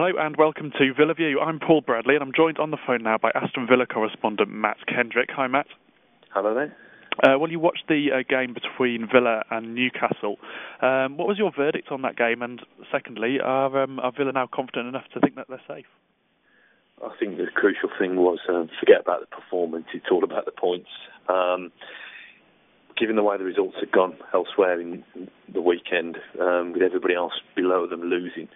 Hello and welcome to Villa View. I'm Paul Bradley and I'm joined on the phone now by Aston Villa correspondent Matt Kendrick. Hi Matt. Hello there. Well, you watched the game between Villa and Newcastle. What was your verdict on that game? And secondly, are Villa now confident enough to think that they're safe? I think the crucial thing was forget about the performance. It's all about the points. Given the way the results had gone elsewhere in the weekend, with everybody else below them losing,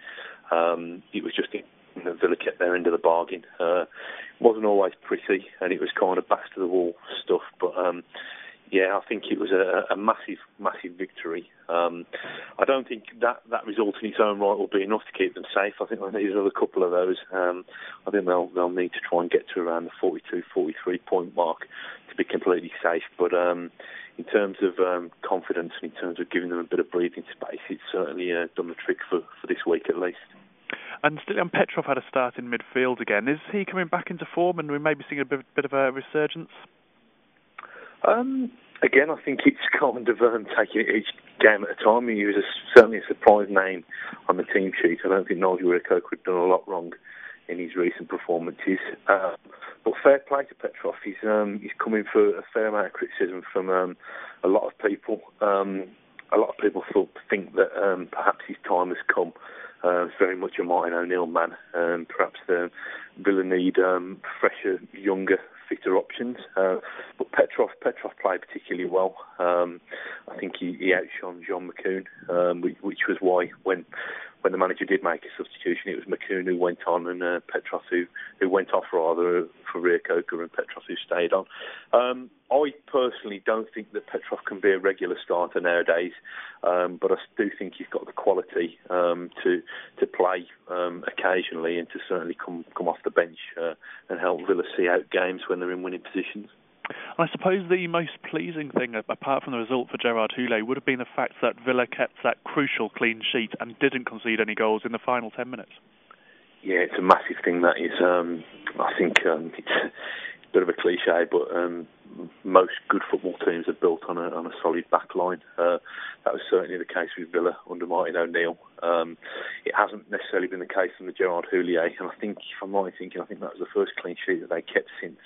it was just Villa kept their end of the bargain. It wasn't always pretty, and it was kind of back to the wall stuff. But yeah, I think it was a massive victory. I don't think that result in its own right will be enough to keep them safe. I think they'll need another couple of those. I think they'll need to try and get to around the 42, 43 point mark to be completely safe. But in terms of confidence and in terms of giving them a bit of breathing space, it's certainly done the trick for this week at least. And Stilian Petrov had a start in midfield again. Is he coming back into form and we may be seeing a bit of a resurgence? Again, I think it's kind of taking it each game at a time. He was certainly a surprise name on the team sheet. I don't think Nigel Rico could have done a lot wrong in his recent performances. But fair play to Petrov. He's coming for a fair amount of criticism from a lot of people. A lot of people think that perhaps his time has come. It's very much a Martin O'Neill man. Perhaps Villa need fresher, younger, fitter options. But Petrov played particularly well. I think he outshone John McCoon, which was why when the manager did make a substitution, it was McCoon who went on and Petrov who went off rather for Reo-Coker and Petrov who stayed on. I personally don't think that Petrov can be a regular starter nowadays, but I do think he's got the quality to play occasionally and to certainly come off the bench and help Villa see out games when they're in winning positions. I suppose the most pleasing thing, apart from the result for Gerard Houllier, would have been the fact that Villa kept that crucial clean sheet and didn't concede any goals in the final 10 minutes. Yeah, it's a massive thing, that is. I think it's a bit of a cliche, but most good football teams are built on a solid back line. That was certainly the case with Villa under Martin O'Neill. It hasn't necessarily been the case under Gerard Houllier, and I think, if I'm right thinking, I think that was the first clean sheet that they kept since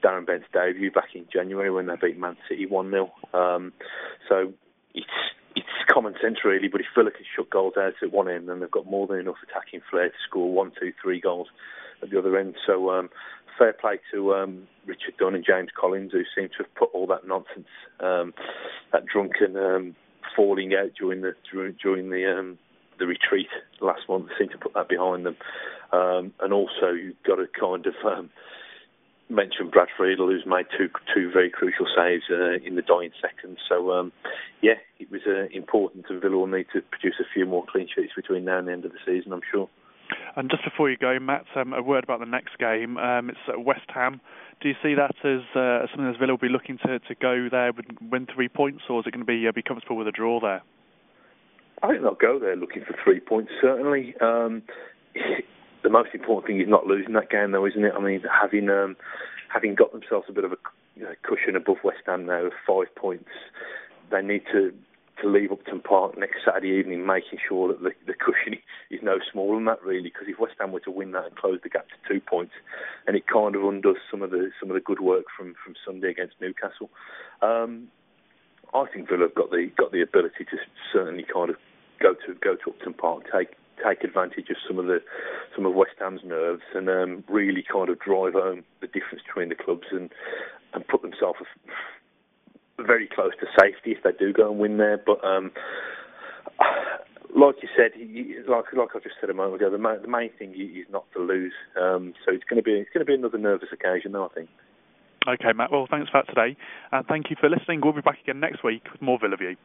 Darren Bent's debut back in January when they beat Man City 1-0. So it's common sense really, but if Villa can shut goals out at one end, then they've got more than enough attacking flair to score 1, 2, 3 goals at the other end. So fair play to Richard Dunn and James Collins, who seem to have put all that nonsense, that drunken falling out during the retreat last month, seem to put that behind them. And also you've got to kind of mention Brad Friedel, who's made two very crucial saves in the dying seconds. So yeah, it was important, and Villa will need to produce a few more clean sheets between now and the end of the season, I'm sure. And just before you go, Matt, a word about the next game. It's at West Ham. Do you see that as something that Villa will be looking to go there and win 3 points, or is it going to be comfortable with a draw there? I think they'll go there looking for 3 points, certainly. The most important thing is not losing that game, though, isn't it? I mean, having got themselves a bit of a cushion above West Ham now of 5 points, they need to leave Upton Park next Saturday evening, making sure that the cushion is no smaller than that, really. Because if West Ham were to win that and close the gap to 2 points, and it kind of undoes some of the good work from Sunday against Newcastle. I think Villa have got the ability to certainly kind of go to Upton Park, take advantage of some of West Ham's nerves, and really kind of drive home the difference between the clubs and put themselves very close to safety if they do go and win there. But like you said, like I just said a moment ago, the main thing is not to lose. So it's going to be another nervous occasion, though, I think. Okay, Matt. Well, thanks for that today, and thank you for listening. We'll be back again next week with more Villa View.